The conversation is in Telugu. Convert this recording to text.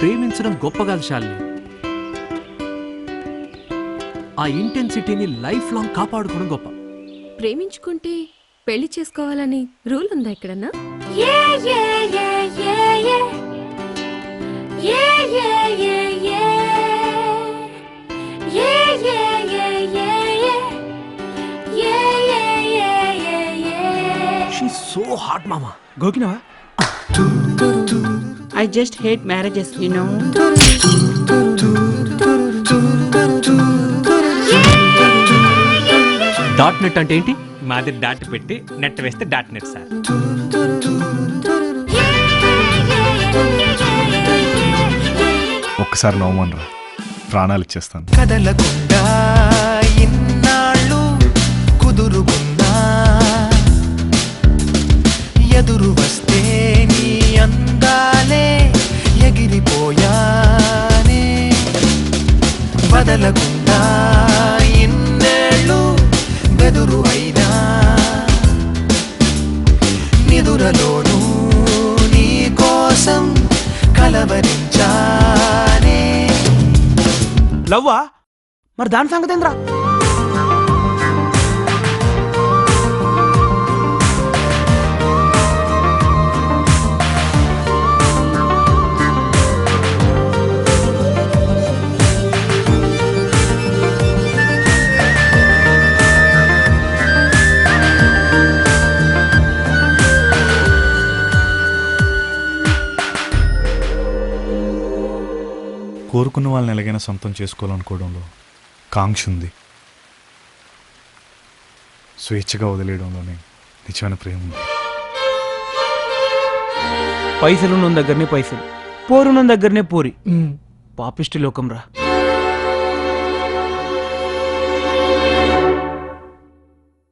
ప్రేమించడం గొప్ప కాదు శాలిని, ఆ ఇంటెన్సిటీని లైఫ్ లాంగ్ కాపాడుకోవడం గొప్ప. ప్రేమించుకుంటే పెళ్లి చేసుకోవాలని రూల్ ఉందా ఎక్కడన్నా? She's so hot, mama. గోకినవా? I just hate marriages, you know. Dot net అంటే ఏంటి? మాది డాట్ పెట్టి నెట్ వేస్తే డాట్ నెట్ సార్. ఒక్కసారి నవ్వమనరా, ప్రాణాలు ఇచ్చేస్తాను. కదలకుండా ఇన్నాళ్ళు కుదురుగున్నా ఎదురు వస్తే నీ అందాలే ఎగిరిపోయానే. వదలకుండా ఇన్నేళ్ళు బెదురు అయినా నిదురలోనూ నీ కోసం కలవరించానే. లవ్వా? మరి దాని సంగతి ఏంద్రా? కోరుకున్న వాళ్ళని ఎలాగైనా సొంతం చేసుకోవాలనుకోవడంలో కాంక్ష ఉంది. స్వేచ్ఛగా వదిలేయడంలోనే నిజమైన ప్రేమ ఉంది. పైసలున్న దగ్గరనే పైసలు, పోరున్న దగ్గరనే పోరి. పాపిష్టి లోకం రా.